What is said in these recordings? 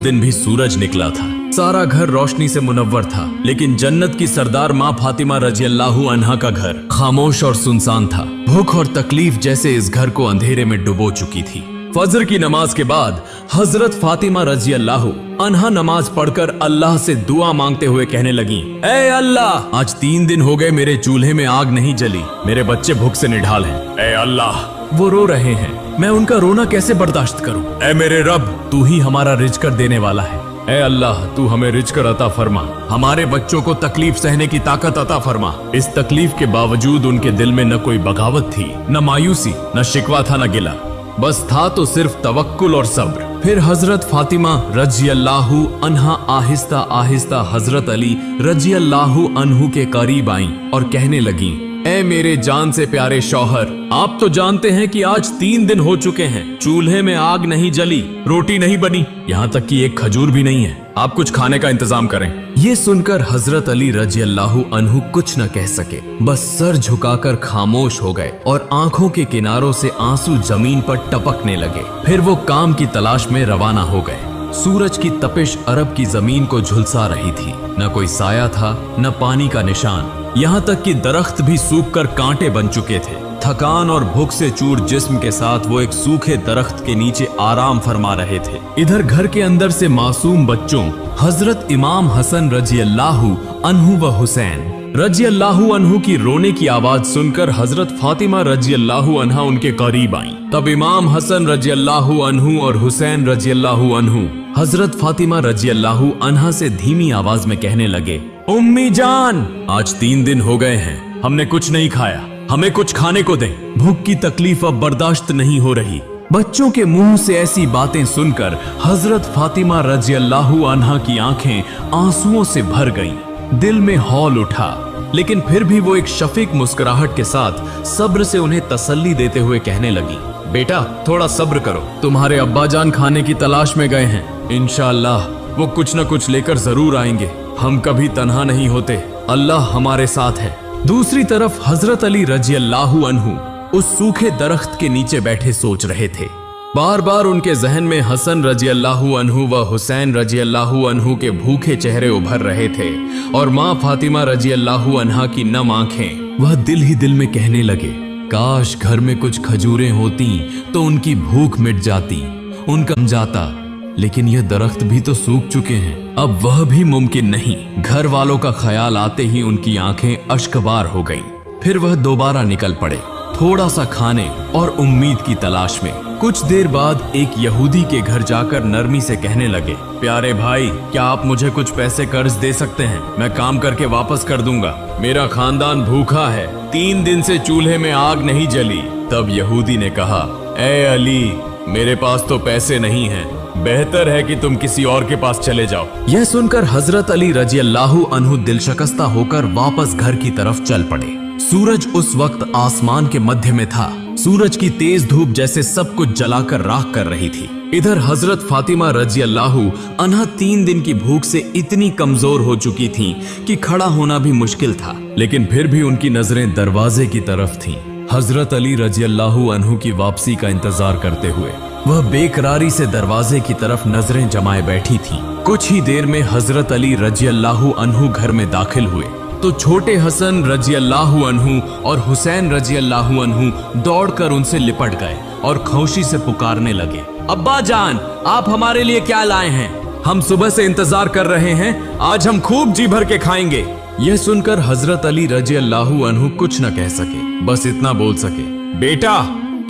दिन भी सूरज निकला था। सारा घर रोशनी से मुनव्वर था, लेकिन जन्नत की सरदार माँ फातिमा रजी अल्लाह अन्हा का घर खामोश और सुनसान था। भूख और तकलीफ जैसे इस घर को अंधेरे में डुबो चुकी थी। फजर की नमाज के बाद हजरत फातिमा रजी अल्लाह अन्हा नमाज पढ़कर अल्लाह से दुआ मांगते हुए कहने लगी, ऐ अल्लाह, आज 3 दिन हो गए मेरे चूल्हे में आग नहीं जली, मेरे बच्चे भूख से निढाल हैं। ऐ अल्लाह, वो रो रहे हैं, मैं उनका रोना कैसे बर्दाश्त करूं? ऐ मेरे रब, तू ही हमारा रिज़्क देने वाला है। ऐ अल्लाह, तू हमें रिज़्क अता फरमा, हमारे बच्चों को तकलीफ सहने की ताकत अता फरमा। इस तकलीफ के बावजूद उनके दिल में न कोई बगावत थी, न मायूसी, न शिकवा था, न गिला, बस था तो सिर्फ तवक्कुल और सब्र। फिर हजरत फातिमा रजी अल्लाह अन्हा आहिस्ता आहिस्ता हजरत अली रजी अल्लाह अन्हु के करीब आईं और कहने लगी, ऐ मेरे जान से प्यारे शौहर, आप तो जानते हैं कि आज 3 दिन हो चुके हैं, चूल्हे में आग नहीं जली, रोटी नहीं बनी, यहाँ तक कि एक खजूर भी नहीं है। आप कुछ खाने का इंतजाम करें। ये सुनकर हजरत अली रजी अल्लाह अन्हु कुछ न कह सके, बस सर झुकाकर खामोश हो गए और आंखों के किनारों से आंसू जमीन पर टपकने लगे। फिर वो काम की तलाश में रवाना हो गए। सूरज की तपिश अरब की जमीन को झुलसा रही थी, न कोई साया था, न पानी का निशान, यहाँ तक कि दरख्त भी सूख कर कांटे बन चुके थे। थकान और भूख से चूर जिस्म के साथ वो एक सूखे दरख्त के नीचे आराम फरमा रहे थे। इधर घर के अंदर से मासूम बच्चों हजरत इमाम हसन रजी अल्लाह अन्हु व हुसैन रजी अल्लाह अन्हु की रोने की आवाज सुनकर हजरत फातिमा रजी अल्लाह अन्हा उनके करीब आईं। तब इमाम हसन रजी अल्लाह अन्हु और हुसैन रजी अल्लाह अन्हु हजरत फातिमा रजी अल्लाह अन्हा से धीमी आवाज में कहने लगे, उम्मी जान, आज 3 दिन हो गए हैं, हमने कुछ नहीं खाया, हमें कुछ खाने को दें, भूख की तकलीफ अब बर्दाश्त नहीं हो रही। बच्चों के मुंह से ऐसी बातें सुनकर हजरत फातिमा रजी अल्लाह अन्हा की आंखें आंसुओं से भर गईं। दिल में हौल उठा, लेकिन फिर भी वो एक शफीक मुस्कुराहट के साथ सब्र से उन्हें तसल्ली देते हुए कहने लगी, बेटा थोड़ा सब्र करो, तुम्हारे अब्बा जान खाने की तलाश में गए हैं, इंशाअल्लाह वो कुछ न कुछ लेकर जरूर आएंगे, हम कभी तन्हा नहीं होते, अल्लाह हमारे साथ है। दूसरी तरफ हजरत अली रजी अल्लाह अन्हु उस सूखे दरख्त के नीचे बैठे सोच रहे थे। बार बार उनके जहन में हसन रजी अल्लाह अन्हु व हुसैन रजी अल्लाह अन्हु के भूखे चेहरे उभर रहे थे और माँ फातिमा रजी अल्लाह अन्हा की नम आंखें। वह दिल ही दिल में कहने लगे, काश घर में कुछ खजूरें होती तो उनकी भूख मिट जाती, उनका जाता, लेकिन यह दरख्त भी तो सूख चुके हैं, अब वह भी मुमकिन नहीं। घर वालों का ख्याल आते ही उनकी आंखें अश्कबार हो गईं। फिर वह दोबारा निकल पड़े, थोड़ा सा खाने और उम्मीद की तलाश में। कुछ देर बाद एक यहूदी के घर जाकर नरमी से कहने लगे, प्यारे भाई, क्या आप मुझे कुछ पैसे कर्ज दे सकते हैं? मैं काम करके वापस कर दूंगा, मेरा खानदान भूखा है, 3 दिन से चूल्हे में आग नहीं जली। तब यहूदी ने कहा, ऐ अली, मेरे पास तो पैसे नहीं हैं, बेहतर है कि तुम किसी और के पास चले जाओ। यह सुनकर हजरत अली रजी अल्लाह अन्हु दिल शिकस्ता होकर वापस घर की तरफ चल पड़े। सूरज उस वक्त आसमान के मध्य में था। सूरज की तेज धूप जैसे सब कुछ जलाकर राख कर रही थी। इधर हजरत फातिमा रजी अल्लाह अन्हा 3 दिन की भूख से इतनी कमजोर हो चुकी थीं कि खड़ा होना भी मुश्किल था, लेकिन फिर भी उनकी नजरें दरवाजे की तरफ थीं। हजरत अली रजी अल्लाह अन्हु की वापसी का इंतजार करते हुए वह बेकरारी से दरवाजे की तरफ नजरें जमाए बैठी थी। कुछ ही देर में हजरत अली रजी अल्लाह अन्हु घर में दाखिल हुए तो छोटे हसन रजी अल्लाह अन्हु और हुसैन रजी अल्लाह अन्हु दौड़कर उनसे लिपट गए और खौशी से पुकारने लगे, अब्बा जान, आप हमारे लिए क्या लाए हैं? हम सुबह से इंतजार कर रहे हैं, आज हम खूब जी भर के खाएंगे। यह सुनकर हजरत अली रजी अल्लाह अन्हु कुछ न कह सके, बस इतना बोल सके, बेटा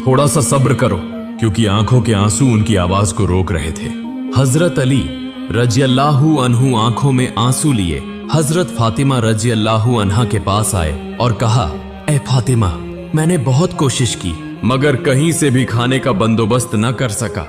थोड़ा सा सब्र करो, क्योंकि आंखों के आंसू उनकी आवाज को रोक रहे थे। हजरत अली रजी अल्लाह अन्हु आंखों में आंसू लिए हजरत फातिमा रजी अल्लाह अन्हा के पास आए और कहा, ए फातिमा, मैंने बहुत कोशिश की मगर कहीं से भी खाने का बंदोबस्त न कर सका।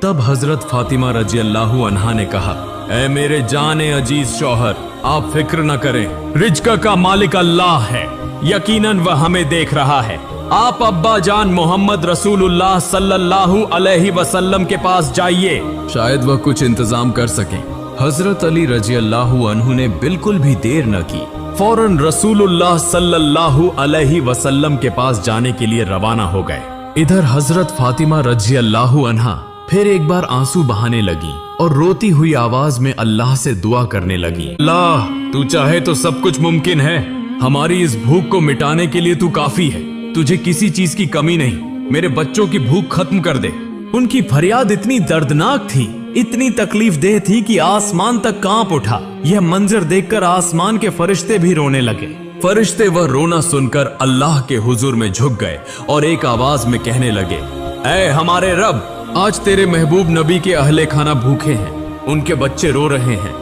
तब हजरत फातिमा रजी अल्लाह अन्हा ने कहा, ए मेरे जाने अजीज शौहर, आप फिक्र न करें, रिज्क का मालिक अल्लाह है, यकीनन वह हमें देख रहा है। आप अब्बा जान मोहम्मद रसूलुल्लाह सल्लल्लाहु अलैहि वसल्लम के पास जाइए, शायद वह कुछ इंतजाम कर सकें। हजरत अली रजी अल्लाह अन्हु ने बिल्कुल भी देर न की, फौरन रसूलुल्लाह सल्लल्लाहु अलैहि वसल्लम के पास जाने के लिए रवाना हो गए। इधर हजरत फातिमा रजी अल्लाह अन्हा फिर एक बार आंसू बहाने लगी और रोती हुई आवाज में अल्लाह से दुआ करने लगी, अल्लाह तू चाहे तो सब कुछ मुमकिन है, हमारी इस भूख को मिटाने के लिए तू काफी है, तुझे किसी चीज की कमी नहीं, मेरे बच्चों की भूख खत्म कर दे। उनकी फरियाद इतनी दर्दनाक थी, इतनी तकलीफ देह थी कि आसमान तक कांप उठा। यह मंजर देखकर आसमान के फरिश्ते भी रोने लगे। फरिश्ते वह रोना सुनकर अल्लाह के हुजूर में झुक गए और एक आवाज में कहने लगे, ऐ हमारे रब, आज तेरे महबूब नबी के अहले खाना भूखे हैं, उनके बच्चे रो रहे हैं,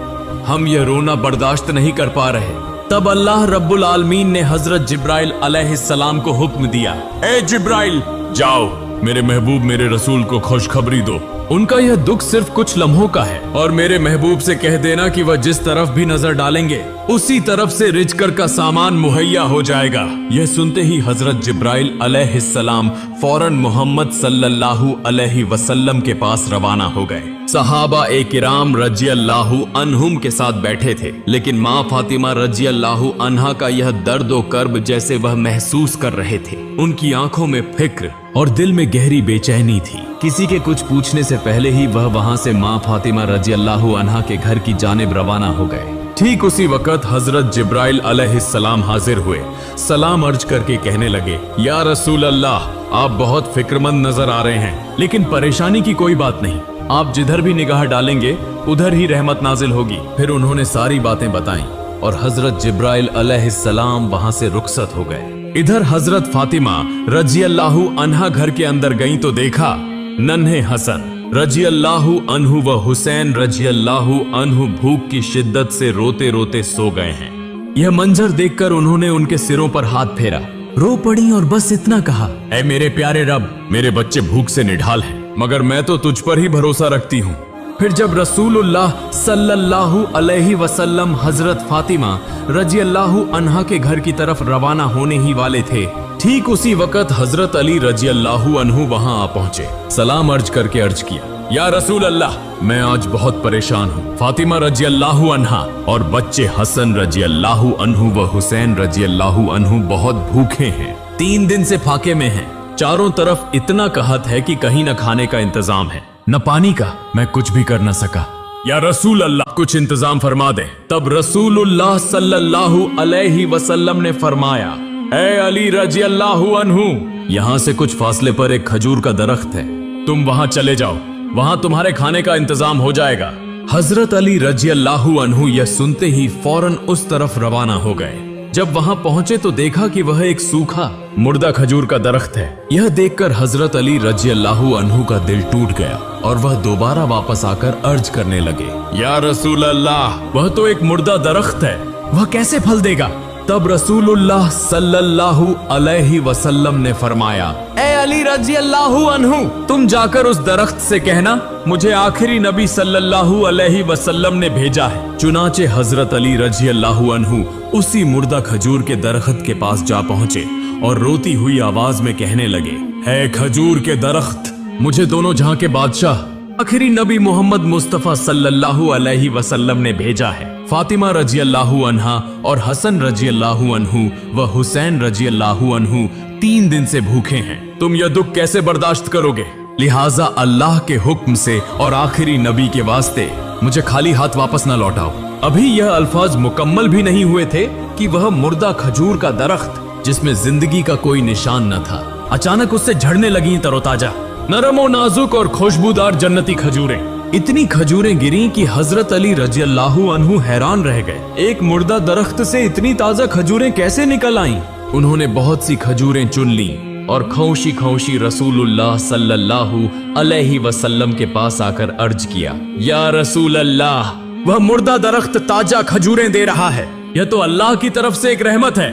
हम यह रोना बर्दाश्त नहीं कर पा रहे। तब अल्लाह रब्बुल आलमीन ने हजरत जिब्राइल अलैहिस्सलाम को हुक्म दिया, ए जिब्राइल जाओ, मेरे महबूब मेरे रसूल को खुशखबरी दो, उनका यह दुख सिर्फ कुछ लम्हों का है, और मेरे महबूब से कह देना कि वह जिस तरफ भी नजर डालेंगे उसी तरफ से रिजकर का सामान मुहैया हो जाएगा। यह सुनते ही हजरत जिब्राइल अलैहिस्सलाम फौरन मोहम्मद सल्लल्लाहु अलैहि वसल्लम के पास रवाना हो गए। सहाबा ए किराम रजियल्लाहु अन्हुम के साथ बैठे थे, लेकिन माँ फातिमा रजियल्लाहु अन्हा का यह दर्द व कर्ब जैसे वह महसूस कर रहे थे। उनकी आंखों में फिक्र और दिल में गहरी बेचैनी थी। किसी के कुछ पूछने से पहले ही वह वहां से माँ फातिमा रजियल्लाहु अन्हा के घर की जानिब रवाना हो गए। ठीक उसी वक्त हजरत जिब्राइल अलैहिस्सलाम हाजिर हुए। सलाम अर्ज करके कहने लगे, या रसूल अल्लाह, आप बहुत फिक्रमंद नजर आ रहे हैं, लेकिन परेशानी की कोई बात नहीं, आप जिधर भी निगाह डालेंगे उधर ही रहमत नाजिल होगी। फिर उन्होंने सारी बातें बताई और हजरत जिब्राइल अलैहिस्सलाम वहां से रुखसत हो गए। इधर हजरत फातिमा रजियल्लाहु अन्हा घर के अंदर गईं तो देखा नन्हे हसन रजियल्लाहु अन्हु व हुसैन रजियल्लाहु अन्हु भूख की शिद्दत से रोते रोते सो गए हैं। यह मंजर देखकर उन्होंने उनके सिरों पर हाथ फेरा, रो पड़ी और बस इतना कहा, ऐ मेरे प्यारे रब, मेरे बच्चे भूख से निढाल हैं, मगर मैं तो तुझ पर ही भरोसा रखती हूँ। फिर जब रसूलुल्लाह सल्लल्लाहु अलैहि वसल्लम हजरत फातिमा रजियल्लाहु अन्हा के घर की तरफ रवाना होने ही वाले थे, ठीक उसी वक्त हजरत अली रजियल्लाहु अन्हु वहां आ पहुंचे। सलाम अर्ज करके अर्ज किया, या रसूल अल्लाह, मैं आज बहुत परेशान हूँ। फातिमा रजियल्लाहु अन्हा और बच्चे हसन रजियल्लाहु अन्हु व हुसैन रजियल्लाहु अन्हु बहुत भूखे हैं, 3 दिन से फाके में हैं। चारों तरफ इतना कहत है कि कहीं न खाने का इंतजाम है, न पानी का। मैं कुछ भी कर न सका। या रसूल अल्लाह, कुछ इंतजाम फरमा दे। तब रसूलुल्लाह सल्लल्लाहु अलैहि वसल्लम ने फरमाया, ऐ अली रजियल्लाहु अन्हु, यहाँ से कुछ फासले पर एक खजूर का दरख्त है, तुम वहां चले जाओ, वहां तुम्हारे खाने का इंतजाम हो जाएगा। हजरत अली रजियल्लाहु अन्हु यह सुनते ही फौरन उस तरफ रवाना हो गए। जब वहां पहुंचे तो देखा कि वह एक सूखा मुर्दा खजूर का दरख्त है। यह देखकर हजरत अली रजियल्लाहु अन्हु का दिल टूट गया और वह दोबारा वापस आकर अर्ज करने लगे, या रसूल अल्लाह, वह तो एक मुर्दा दरख्त है, वह कैसे फल देगा? तब रसूलुल्लाह सल्लल्लाहु अलैहि वसल्लम ने फरमाया, ए अली रजियल्लाहु अन्हु, तुम जाकर उस दरख्त से कहना मुझे आखिरी नबी सल्लल्लाहु अलैहि वसल्लम ने भेजा है। चुनाचे हजरत अली रजियल्लाहु अन्हु उसी मुर्दा खजूर के दरख्त के पास जा पहुंचे और रोती हुई आवाज में कहने लगे, है खजूर के दरख्त, मुझे दोनों जहां के बादशाह आखिरी नबी मोहम्मद मुस्तफा सल्लल्लाहु अलैहि वसल्लम ने भेजा है। फातिमा रजियल्लाहु अन्हा और हसन रजियल्लाहु अन्हु व हुसैन रजियल्लाहु अन्हु 3 दिन से भूखे हैं, तुम यह दुख कैसे बर्दाश्त करोगे? लिहाजा अल्लाह के हुक्म से और आखिरी नबी के वास्ते मुझे खाली हाथ वापस न लौटाओ। अभी यह अल्फाज मुकम्मल भी नहीं हुए थे कि वह मुर्दा खजूर का दरख्त, जिसमें जिंदगी का कोई निशान न था, अचानक उससे झड़ने लगी तरोताजा, नरम और नाजुक और खुशबूदार जन्नती खजूरें। इतनी खजूरें गिरी कि हजरत अली रजियल्लाहु अन्हु हैरान रह गए। एक मुर्दा दरख्त से इतनी ताजा खजूरें कैसे निकल आईं? उन्होंने बहुत सी खजूरें चुन ली और खौशी खौशी रसूलुल्लाह सल्लल्लाहु अलैहि वसल्लम के पास आकर अर्ज किया, या रसूल अल्लाह, वह मुर्दा दरख्त ताजा खजूरें दे रहा है, यह तो अल्लाह की तरफ से एक रहमत है।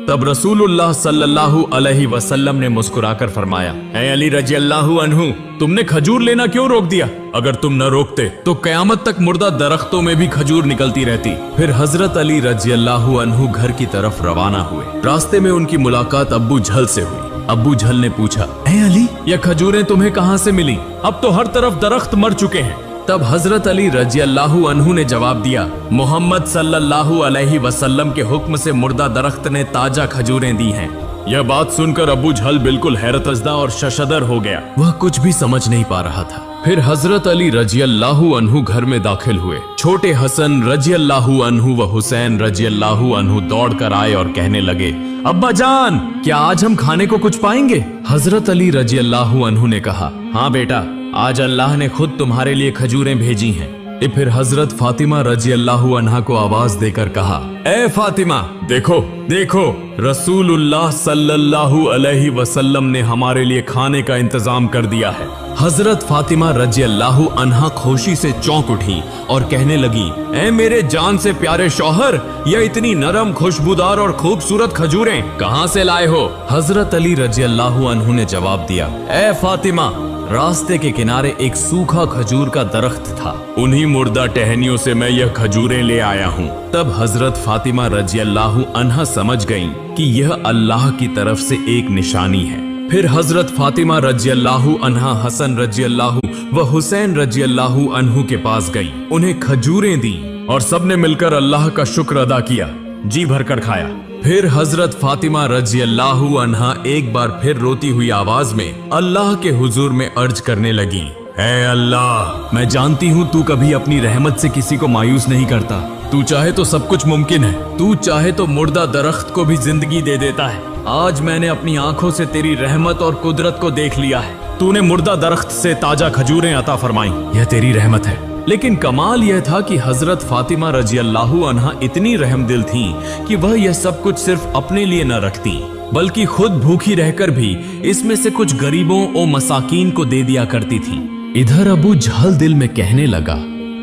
तब रसूलुल्लाह सल्लल्लाहु अलैहि वसल्लम ने मुस्कुराकर फरमाया, ऐ अली रजियल्लाहु अन्हु, तुमने खजूर लेना क्यों रोक दिया? अगर तुम न रोकते तो कयामत तक मुर्दा दरख्तों में भी खजूर निकलती रहती। फिर हजरत अली रजियल्लाहु अन्हु घर की तरफ रवाना हुए। रास्ते में उनकी मुलाकात अब्बू झल से हुई। अब्बू झल ने पूछा, ऐ अली, यह खजूरें तुम्हें कहां से मिली? अब तो हर तरफ दरख्त मर चुके हैं। तब हजरत अली रजियल्लाहु अन्हु ने जवाब दिया, मोहम्मद सल्लल्लाहु अलैहि वसल्लम के हुक्म से मुर्दा दरख्त ने ताजा खजूरें दी हैं। यह बात सुनकर अबू झल बिल्कुल हैरतजदा और शशदर हो गया। वह कुछ भी समझ नहीं पा रहा था। फिर हजरत अली रजियल्लाहु अन्हु घर में दाखिल हुए। छोटे हसन रजियल्लाहु अन्हु व हुसैन रजियल्लाहु अन्हु दौड़ कर आए और कहने लगे, अब्बा जान, क्या आज हम खाने को कुछ पाएंगे? हजरत अली रजियल्लाहु अन्हु ने कहा, हाँ बेटा, आज अल्लाह ने खुद तुम्हारे लिए खजूरें भेजी हैं। फिर हजरत फातिमा रजियल्लाहु अन्हा को आवाज देकर कहा, ए फातिमा, देखो देखो, रसूलुल्लाह सल्लल्लाहु अलैहि वसल्लम ने हमारे लिए खाने का इंतजाम कर दिया है। हजरत फातिमा रजियल्लाहु अन्हा खुशी से चौंक उठी और कहने लगी, ए मेरे जान से प्यारे शौहर, यह इतनी नरम, खुशबूदार और खूबसूरत खजूरें कहाँ से लाए हो? हजरत अली रजियल्लाहु अन्हु ने जवाब दिया, ए फातिमा, रास्ते के किनारे एक सूखा खजूर का दरख्त था, उन्हीं मुर्दा टहनियों से मैं यह खजूरें ले आया हूँ। तब हजरत फातिमा रजियल्लाहु अन्हा समझ गईं कि यह अल्लाह की तरफ से एक निशानी है। फिर हजरत फातिमा रजियल्लाहु अन्हा हसन रजियल्लाहु व हुसैन रजियल्लाहु अन्हु के पास गई, उन्हें खजूरें दी और सबने मिलकर अल्लाह का शुक्र अदा किया, जी भरकर खाया। फिर हजरत फातिमा रजियल्लाहु अन्हा एक बार फिर रोती हुई आवाज में अल्लाह के हुजूर में अर्ज करने लगी, ऐ अल्लाह, मैं जानती हूँ तू कभी अपनी रहमत से किसी को मायूस नहीं करता। तू चाहे तो सब कुछ मुमकिन है, तू चाहे तो मुर्दा दरख्त को भी जिंदगी दे देता है। आज मैंने अपनी आंखों से तेरी रहमत और कुदरत को देख लिया है। तूने मुर्दा दरख्त से ताजा खजूरें अता फरमाई, यह तेरी रहमत है। लेकिन कमाल यह था कि हजरत फातिमा रजियल्लाहु अन्हा इतनी रहमदिल थीं कि वह यह सब कुछ सिर्फ अपने लिए न रखती, बल्कि खुद भूखी रहकर भी इसमें से कुछ गरीबों और मसाकीन को दे दिया करती थी। इधर अबू जहल दिल में कहने लगा,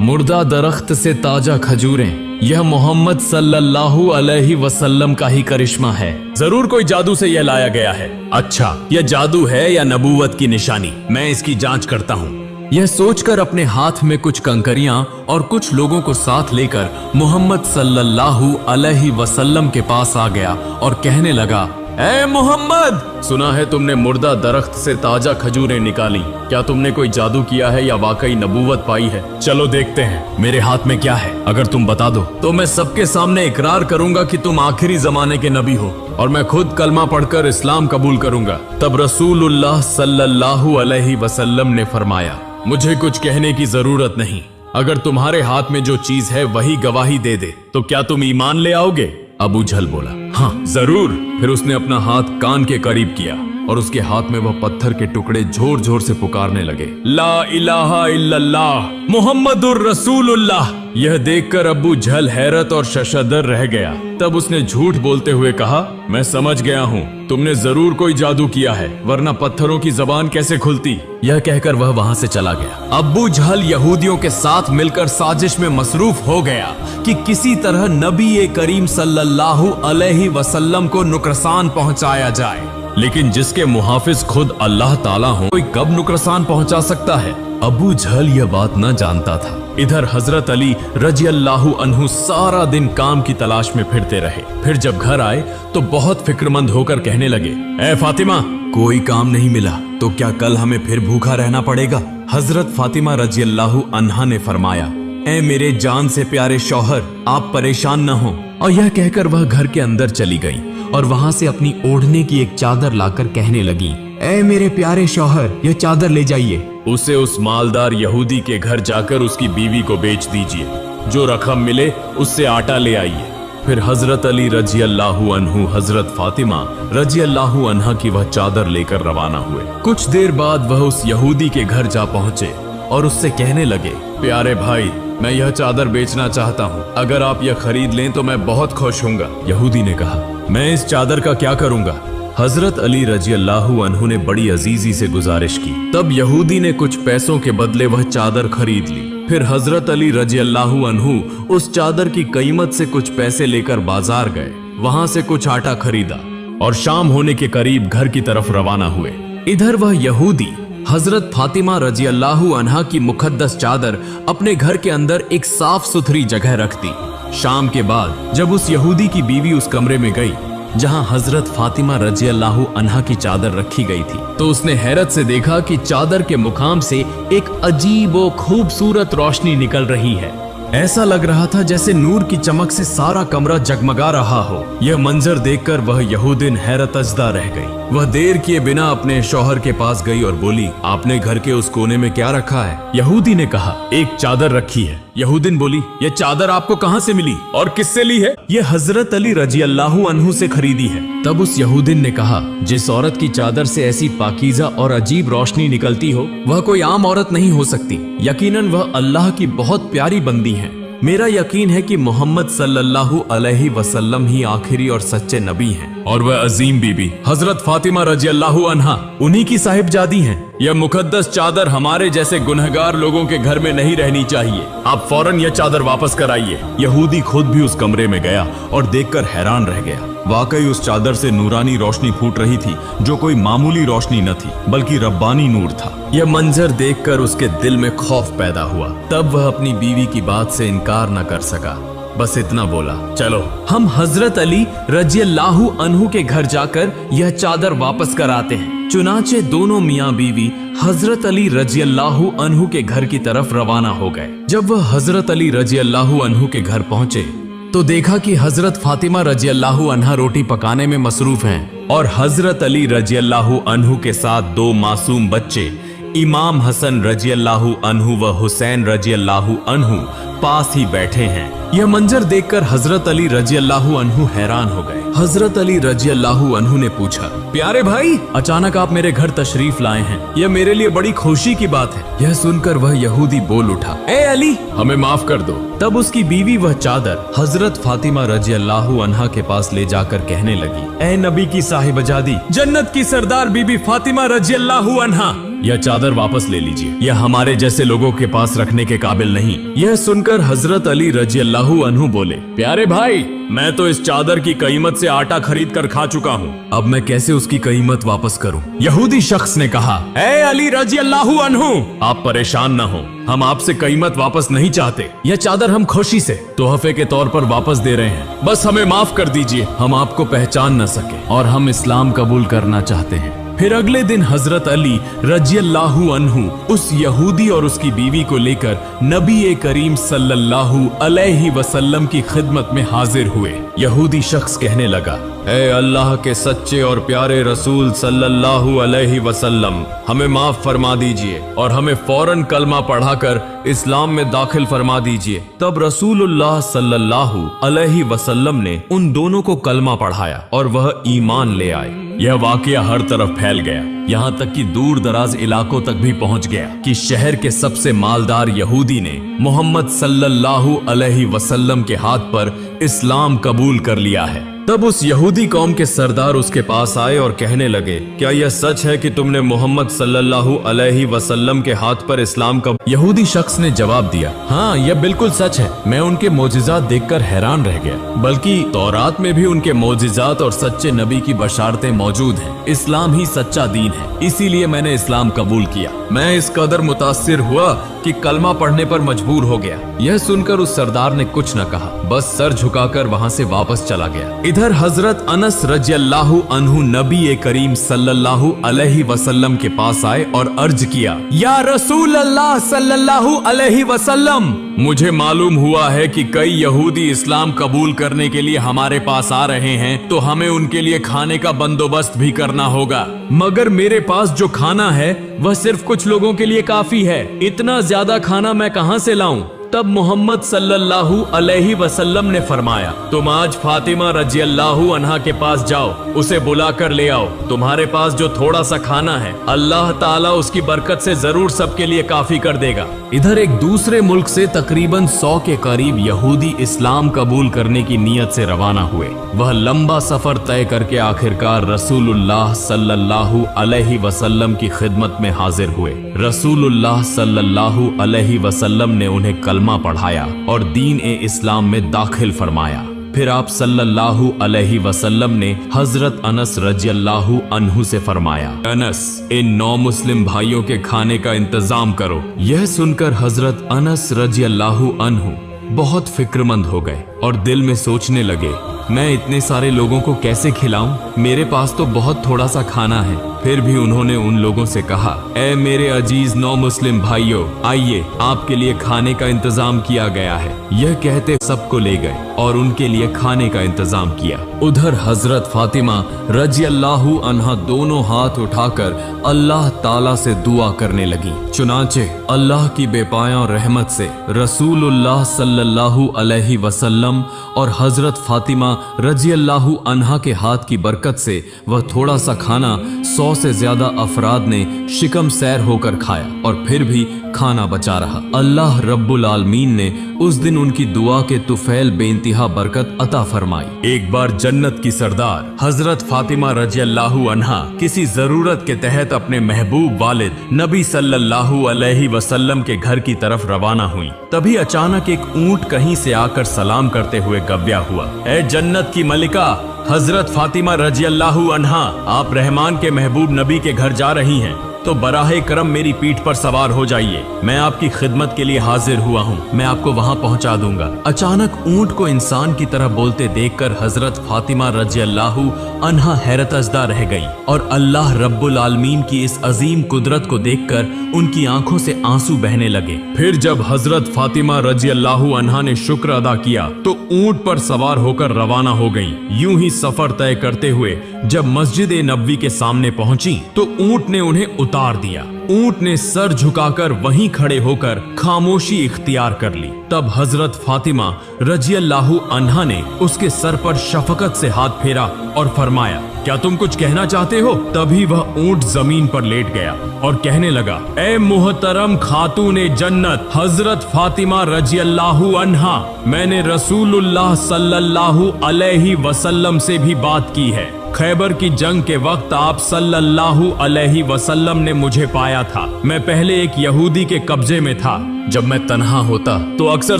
मुर्दा दरख्त से ताजा खजूरें, यह मोहम्मद सल्लल्लाहु अलैहि वसल्लम का ही करिश्मा है। जरूर कोई जादू से यह लाया गया है। अच्छा, यह जादू है या नबूवत की निशानी? मैं इसकी जांच करता हूँ। यह सोचकर अपने हाथ में कुछ कंकरियां और कुछ लोगों को साथ लेकर मोहम्मद सल्लल्लाहु अलैहि वसल्लम के पास आ गया और कहने लगा, ऐ मोहम्मद, सुना है तुमने मुर्दा दरख्त से ताजा खजूरें निकाली। क्या तुमने कोई जादू किया है या वाकई नबूवत पाई है? चलो देखते हैं मेरे हाथ में क्या है। अगर तुम बता दो तो मैं सबके सामने इकरार करूंगा कि तुम आखिरी जमाने के नबी हो और मैं खुद कलमा पढ़कर इस्लाम कबूल करूंगा। तब रसूलुल्लाह सल्लल्लाहु अलैहि वसल्लम ने फरमाया, मुझे कुछ कहने की जरूरत नहीं। अगर तुम्हारे हाथ में जो चीज है वही गवाही दे दे तो क्या तुम ईमान ले आओगे? अबू जहल बोला, हाँ जरूर। फिर उसने अपना हाथ कान के करीब किया और उसके हाथ में वह पत्थर के टुकड़े जोर जोर से पुकारने लगे, ला इलाहा इल्लल्लाह मुहम्मदुर रसूलुल्लाह। यह देखकर अबू जहल हैरत और शशदर रह गया। तब उसने झूठ बोलते हुए कहा, मैं समझ गया हूँ, तुमने जरूर कोई जादू किया है, वरना पत्थरों की जबान कैसे खुलती? यह कहकर वह वहां से चला गया। अबू जहल यहूदियों के साथ मिलकर साजिश में मसरूफ हो गया कि किसी तरह नबी करीम सल्लल्लाहु अलैहि वसल्लम को नुकसान पहुंचाया जाए। लेकिन जिसके मुहाफिज खुद अल्लाह ताला हो, कोई कब नुकसान पहुंचा सकता है? अबू जहल यह बात न जानता था। इधर हजरत अली रजियल्लाहु अन्हु सारा दिन काम की तलाश में फिरते रहे। फिर जब घर आए तो बहुत फिक्रमंद होकर कहने लगे, ए फातिमा, कोई काम नहीं मिला तो क्या कल हमें फिर भूखा रहना पड़ेगा? हजरत फातिमा रजियल्लाहु अन्हा ने फरमाया, ए मेरे जान से प्यारे शौहर, आप परेशान न हो। और यह कहकर वह घर के अंदर चली गई और वहां से अपनी ओढ़ने की एक चादर लाकर कहने लगी, ए मेरे प्यारे शौहर, यह चादर ले जाइए, उसे उस मालदार यहूदी के घर जाकर उसकी बीवी को बेच दीजिए, जो रकम मिले उससे आटा ले आइए। फिर हजरत अली रजियल्लाहु अन्हु हजरत फातिमा रजियल्लाहु अन्हा की वह चादर लेकर रवाना हुए। कुछ देर बाद वह उस यहूदी के घर जा पहुंचे और उससे कहने लगे, प्यारे भाई, मैं यह चादर बेचना चाहता हूँ, अगर आप यह खरीद लें तो मैं बहुत खुश होऊंगा। यहूदी ने कहा, मैं इस चादर का क्या करूंगा? हजरत अली रजियल्लाहु अन्हु ने बड़ी अजीजी से गुजारिश की। तब यहूदी ने कुछ पैसों के बदले वह चादर खरीद ली। फिर हजरत अली रजियल्लाहु अन्हु उस चादर की कीमत से कुछ पैसे लेकर बाजार गए, वहां से कुछ आटा खरीदा और शाम होने के करीब घर की तरफ रवाना हुए। इधर वह यहूदी हजरत फातिमा रजियल्लाहु अन्हा की मुकद्दस चादर अपने घर के अंदर एक साफ सुथरी जगह रख दी। शाम के बाद जब उस यहूदी की बीवी उस कमरे में गई जहां हजरत फातिमा रजियल्लाहु अन्हा की चादर रखी गई थी, तो उसने हैरत से देखा कि चादर के मुकाम से एक अजीब और खूबसूरत रोशनी निकल रही है। ऐसा लग रहा था जैसे नूर की चमक से सारा कमरा जगमगा रहा हो। यह मंजर देखकर वह यहूदिन हैरतजदा रह गई। वह देर किए बिना अपने शौहर के पास गई और बोली, आपने घर के उस कोने में क्या रखा है? यहूदी ने कहा, एक चादर रखी है। यहूदिन बोली, ये चादर आपको कहाँ से मिली और किससे ली है? ये हजरत अली रजी अल्लाहु अन्हु से खरीदी है। तब उस यहूदिन ने कहा, जिस औरत की चादर से ऐसी पाकीज़ा और अजीब रोशनी निकलती हो वह कोई आम औरत नहीं हो सकती। यकीनन वह अल्लाह की बहुत प्यारी बंदी है। मेरा यकीन है कि मोहम्मद सल्लल्लाहु अलैहि वसल्लम ही आखिरी और सच्चे नबी हैं और वह अजीम बीबी हजरत फातिमा रजी अल्लाहु अन्हा उन्हीं की साहिबजादी हैं। यह मुकद्दस चादर हमारे जैसे गुनहगार लोगों के घर में नहीं रहनी चाहिए। आप फौरन यह चादर वापस कराइए। यहूदी खुद भी उस कमरे में गया और देखकर हैरान रह गया। वाकई उस चादर से नूरानी रोशनी फूट रही थी, जो कोई मामूली रोशनी न थी बल्कि रब्बानी नूर था। यह मंजर देखकर उसके दिल में खौफ पैदा हुआ। तब वह अपनी बीवी की बात से इनकार न कर सका। बस इतना बोला, चलो हम हजरत अली रज़ियल्लाहु अन्हु के घर जाकर यह चादर वापस कराते हैं। चुनाचे दोनों मियाँ बीवी हजरत अली रज़ियल्लाहु अन्हु के घर की तरफ रवाना हो गए। जब वह हजरत अली रज़ियल्लाहु अन्हु के घर पहुंचे तो देखा कि हजरत फातिमा रज़ियल्लाहु अन्हा रोटी पकाने में मसरूफ हैं और हजरत अली रज़ियल्लाहु अन्हु के साथ दो मासूम बच्चे इमाम हसन रज़ियल्लाहु अन्हु व हुसैन रज़ियल्लाहु अन्हु पास ही बैठे हैं। यह मंजर देखकर हजरत अली रज़ियल्लाहु अन्हु हैरान हो गए। हजरत अली रज़ियल्लाहु अन्हु ने पूछा, प्यारे भाई, अचानक आप मेरे घर तशरीफ लाए हैं, यह मेरे लिए बड़ी खुशी की बात है। यह सुनकर वह यहूदी बोल उठा, ए अली, हमें माफ कर दो। तब उसकी बीवी वह चादर हजरत फातिमा रज़ियल्लाहु अन्हा के पास ले जाकर कहने लगी, ए नबी की साहिबजादी, जन्नत की सरदार बीबी फातिमा रज़ियल्लाहु अन्हा, यह चादर वापस ले लीजिए। यह हमारे जैसे लोगों के पास रखने के काबिल नहीं। यह सुनकर हजरत अली रज़ियल्लाहु अन्हु बोले, प्यारे भाई, मैं तो इस चादर की कीमत से आटा खरीद कर खा चुका हूँ, अब मैं कैसे उसकी कीमत वापस करूँ? यहूदी शख्स ने कहा, ए अली रज़ियल्लाहु अन्हु, आप परेशान न हो, हम आपसे कीमत वापस नहीं चाहते। यह चादर हम खुशी से तोहफे के तौर पर वापस दे रहे हैं। बस हमें माफ कर दीजिए, हम आपको पहचान न सके और हम इस्लाम कबूल करना चाहते हैं। फिर अगले दिन हजरत अली रज़ियल्लाहु अन्हु उस यहूदी और उसकी बीवी को लेकर नबी करीम सल्लल्लाहु अलैहि वसल्लम की खिदमत में हाजिर हुए। यहूदी शख्स कहने लगा, ए अल्लाह के सच्चे और प्यारे रसूल सल्लल्लाहु अलैहि वसल्लम, हमें माफ फरमा दीजिए और हमें फौरन कलमा पढ़ाकर इस्लाम में दाखिल फरमा दीजिए। तब रसूलुल्लाह सल्लल्लाहु अलैहि वसल्लम ने उन दोनों को कलमा पढ़ाया और वह ईमान ले आए। यह वाकया हर तरफ फैल गया, यहाँ तक कि दूर दराज इलाकों तक भी पहुँच गया कि शहर के सबसे मालदार यहूदी ने मोहम्मद सल्लल्लाहु अलैहि वसल्लम के हाथ पर इस्लाम कबूल कर लिया है। तब उस यहूदी कौम के सरदार उसके पास आए और कहने लगे, क्या यह सच है कि तुमने मोहम्मद सल्लल्लाहु अलैहि वसल्लम के हाथ पर इस्लाम का? यहूदी शख्स ने जवाब दिया, हाँ, यह बिल्कुल सच है। मैं उनके मोजिज़ात देखकर हैरान रह गया, बल्कि तौरात में भी उनके मोजिज़ात और सच्चे नबी की बशारतें मौजूद हैं। इस्लाम ही सच्चा दीन है, इसीलिए मैंने इस्लाम कबूल किया। मैं इस कदर मुतासिर हुआ कि कलमा पढ़ने पर मजबूर हो गया। यह सुनकर उस सरदार ने कुछ न कहा, बस सर झुकाकर वहाँ से वापस चला गया। इधर हजरत अनस रज़ियल्लाहु अन्हु नबी करीम सल्लल्लाहु अलैहि वसल्लम के पास आए और अर्ज किया, या रसूल अल्लाह सल्लल्लाहु अलैहि वसल्लम, मुझे मालूम हुआ है कि कई यहूदी इस्लाम कबूल करने के लिए हमारे पास आ रहे हैं, तो हमें उनके लिए खाने का बंदोबस्त भी करना होगा, मगर मेरे पास जो खाना है वह सिर्फ कुछ लोगों के लिए काफी है। इतना ज्यादा खाना मैं कहां से लाऊं? तब मोहम्मद सल्लल्लाहु अलैहि वसल्लम ने फरमाया, तुम आज फातिमा रज़ियल्लाहु अन्हा के पास जाओ, उसे बुलाकर ले आओ। तुम्हारे पास जो थोड़ा सा खाना है, अल्लाह ताला उसकी बरकत से जरूर सबके लिए काफी कर देगा। इधर एक दूसरे मुल्क से तकरीबन 100 के करीब यहूदी इस्लाम कबूल करने की नीयत से रवाना हुए। वह लंबा सफर तय करके आखिरकार रसूलुल्लाह सल्लल्लाहु अलैहि वसल्लम की खिदमत में हाजिर हुए। रसूलुल्लाह सल्लल्लाहु अलैहि वसल्लम ने उन्हें कलमा पढ़ाया और दीन ए इस्लाम में दाखिल फरमाया। फिर आप सल्लल्लाहु अलैहि वसल्लम ने हजरत अनस रज़ियल्लाहु अन्हु से फरमाया, अनस, इन 9 मुस्लिम भाइयों के खाने का इंतजाम करो। यह सुनकर हजरत अनस रज़ियल्लाहु अन्हु बहुत फिक्रमंद हो गए और दिल में सोचने लगे, मैं इतने सारे लोगों को कैसे खिलाऊं? मेरे पास तो बहुत थोड़ा सा खाना है। फिर भी उन्होंने उन लोगों से कहा, ऐ मेरे अजीज नौ मुस्लिम भाइयों, आइए आपके लिए खाने का इंतजाम किया गया है। यह कहते सबको ले गए और उनके लिए खाने का इंतजाम किया। उधर हजरत फातिमा रजी अल्लाहु अन्हा दोनों हाथ उठाकर अल्लाह ताला से दुआ करने लगी। चुनाचे अल्लाह की बेपाया रहमत से रसूलुल्लाह सल्लल्लाहु अलैहि वसल्लम और हजरत फातिमा रजी अल्लाहु अन्हा के हाथ की बरकत से वह थोड़ा सा खाना 100 से ज्यादा अफराद ने शिकम सैर होकर खाया और फिर भी खाना बचा रहा। अल्लाह रब्बुल आलमीन ने उस दिन उनकी दुआ के तुफैल बेइंतहा बरकत अता फरमाई। एक बार जन्नत की सरदार हजरत फातिमा रजी अल्लाहु अन्हा किसी जरूरत के तहत अपने महबूब वालिद नबी सल्लल्लाहु अलैहि वसल्लम के घर की तरफ रवाना हुई। तभी अचानक एक ऊंट कहीं से आकर सलाम करते हुए गव्या हुआ, ऐ जन्नत की मलिका हजरत फातिमा रजी अल्लाहु अन्हा, आप रहमान के महबूब नबी के घर जा रही हैं, तो बराहे करम मेरी पीठ पर सवार हो जाइए। मैं आपकी खिदमत के लिए हाजिर हुआ हूँ, मैं आपको वहाँ पहुँचा दूंगा। अचानक ऊंट को इंसान की तरह बोलते देखकर हजरत फातिमा रजी अल्लाहु अन्हा हैरतज़दा रह गई और अल्लाह रब्बुल आलमीन की इस अजीम कुदरत को देखकर उनकी आंखों से आंसू बहने लगे। फिर जब हजरत फातिमा रजी अल्लाहु अन्हा ने शुक्र अदा किया तो ऊंट पर सवार होकर रवाना हो गई। यूं ही सफर तय करते हुए जब मस्जिद नबवी के सामने पहुंची तो ऊंट ने उन्हें उतार दिया। ऊंट ने सर झुकाकर वहीं खड़े होकर खामोशी इख्तियार कर ली। तब हजरत फातिमा रजी अल्लाहु अन्हा ने उसके सर पर शफकत से हाथ फेरा और फरमाया, क्या तुम कुछ कहना चाहते हो? तभी वह ऊंट जमीन पर लेट गया और कहने लगा, ए मुहतरम खातूने जन्नत हजरत फातिमा रजी अल्लाहु अन्हा, मैंने रसूलुल्लाह सल्लल्लाहु अलैहि वसल्लम से भी बात की है। खैबर की जंग के वक्त आप सल्लल्लाहु अलैहि वसल्लम ने मुझे पाया था। मैं पहले एक यहूदी के कब्जे में था। जब मैं तन्हा होता तो अक्सर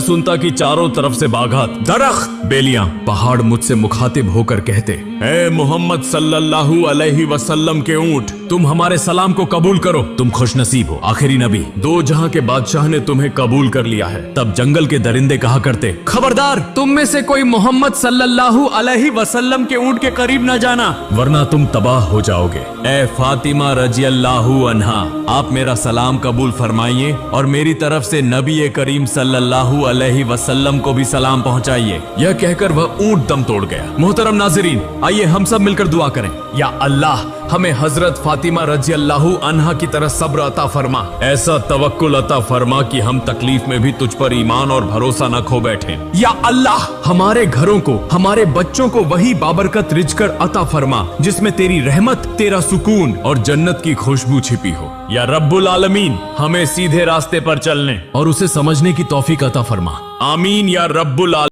सुनता कि चारों तरफ से बाघात, दरख्त, बेलियां, पहाड़ मुझसे मुखातिब होकर कहते, ए मोहम्मद सल्लल्लाहु अलैहि वसल्लम के ऊंट, तुम हमारे सलाम को कबूल करो, तुम खुशनसीब हो, आखिरी नबी, दो जहां के बादशाह ने तुम्हें कबूल कर लिया है। तब जंगल के दरिंदे कहा करते, खबरदार, तुम में से कोई मोहम्मद सल्लल्लाहु अलैहि वसल्लम के ऊंट के करीब न जाना, वरना तुम तबाह हो जाओगे। ए फातिमा रजी अल्लाहु अन्हा, आप मेरा सलाम कबूल फरमाइए और मेरी तरफ से नबी करीम सल्लल्लाहु अलैहि वसल्लम को भी सलाम पहुंचाइए। यह कहकर वह ऊंट दम तोड़ गया। मोहतरम नाज़रीन, आइए हम सब मिलकर दुआ करें। या अल्लाह, हमें हजरत फातिमा रजी अल्लाहु अन्हा की तरह सब्र अता फरमा, ऐसा तवक्कुल अता फरमा कि हम तकलीफ में भी तुझ पर ईमान और भरोसा न खो बैठे। या अल्लाह, हमारे घरों को, हमारे बच्चों को वही बाबरकत रिज़्क़ अता फरमा जिसमें तेरी रहमत, तेरा सुकून और जन्नत की खुशबू छिपी हो। या रब्बुल आलमीन, हमें सीधे रास्ते पर चलने और उसे समझने की तौफीक अता फरमा। आमीन या रब्बुल आलमीन।